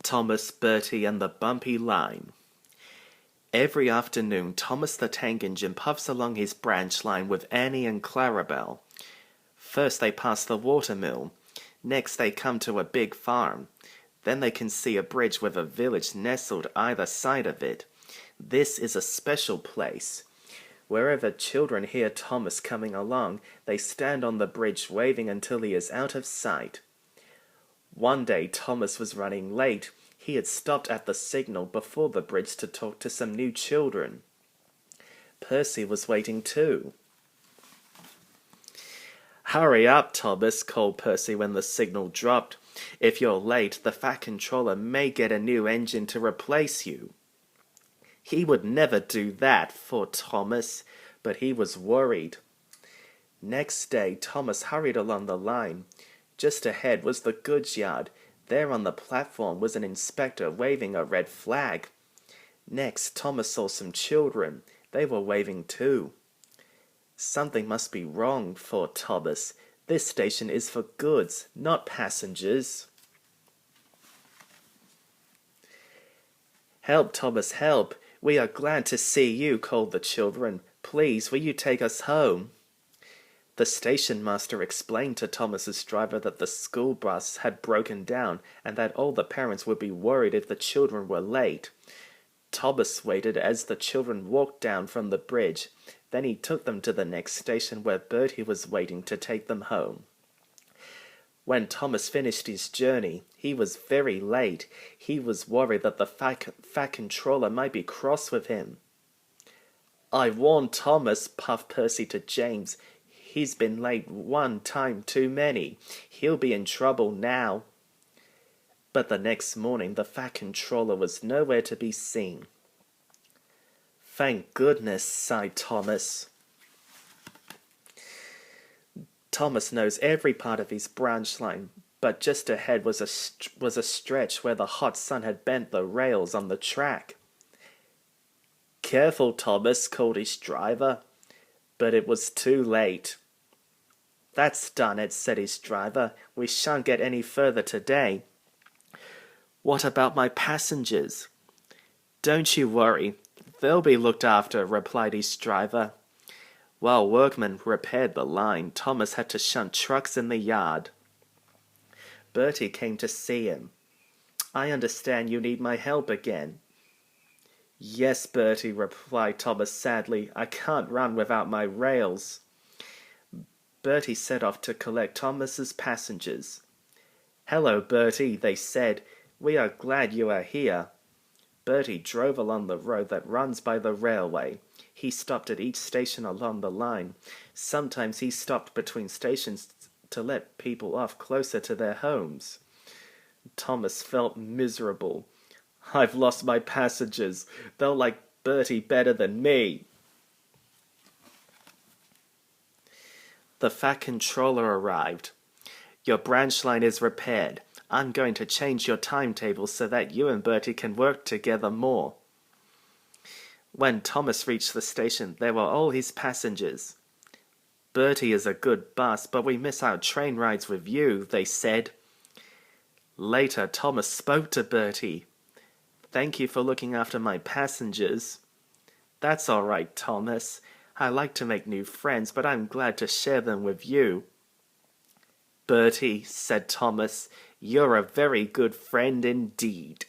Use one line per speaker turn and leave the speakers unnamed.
Thomas, Bertie, and the Bumpy line. Every afternoon, Thomas the Tank Engine puffs along his branch line with Annie and Clarabelle. First they pass the watermill. Next they come to a big farm. Then they can see a bridge with a village nestled either side of it. This is a special place. Wherever children hear Thomas coming along, they stand on the bridge waving until he is out of sight. One day Thomas was running late. He had stopped at the signal before the bridge to talk to some new children. Percy was waiting too. "Hurry up, Thomas," called Percy when the signal dropped. "If you're late, the Fat Controller may get a new engine to replace you." He would never do that, thought Thomas, but he was worried. Next day, Thomas hurried along the line. Just ahead was the goods yard. There on the platform was an inspector waving a red flag. Next, Thomas saw some children. They were waving too. Something must be wrong, thought Thomas. This station is for goods, not passengers. "Help, Thomas, help! We are glad to see you," called the children. "Please, will you take us home?" The station master explained to Thomas's driver that the school bus had broken down and that all the parents would be worried if the children were late. Thomas waited as the children walked down from the bridge. Then he took them to the next station where Bertie was waiting to take them home. When Thomas finished his journey, he was very late. He was worried that the Fat Controller might be cross with him. "I warned Thomas," puffed Percy to James. "He's been late one time too many. He'll be in trouble now." But the next morning the Fat Controller was nowhere to be seen. "Thank goodness," sighed Thomas. Thomas knows every part of his branch line, but just ahead was a stretch where the hot sun had bent the rails on the track. "Careful, Thomas," called his driver. But it was too late. "That's done it," said his driver. "We shan't get any further today." "What about my passengers?" "Don't you worry. They'll be looked after," replied his driver. While workmen repaired the line, Thomas had to shunt trucks in the yard. Bertie came to see him. "I understand you need my help again." "Yes, Bertie," replied Thomas sadly. "I can't run without my rails." Bertie set off to collect Thomas's passengers. "Hello, Bertie," they said. "We are glad you are here." Bertie drove along the road that runs by the railway. He stopped at each station along the line. Sometimes he stopped between stations to let people off closer to their homes. Thomas felt miserable. "I've lost my passengers. They'll like Bertie better than me." The Fat Controller arrived. "Your branch line is repaired. I'm going to change your timetable so that you and Bertie can work together more." When Thomas reached the station, there were all his passengers. "Bertie is a good bus, but we miss our train rides with you," they said. Later, Thomas spoke to Bertie. "Thank you for looking after my passengers." "That's all right, Thomas. I like to make new friends, but I'm glad to share them with you." "Bertie," said Thomas, "you're a very good friend indeed."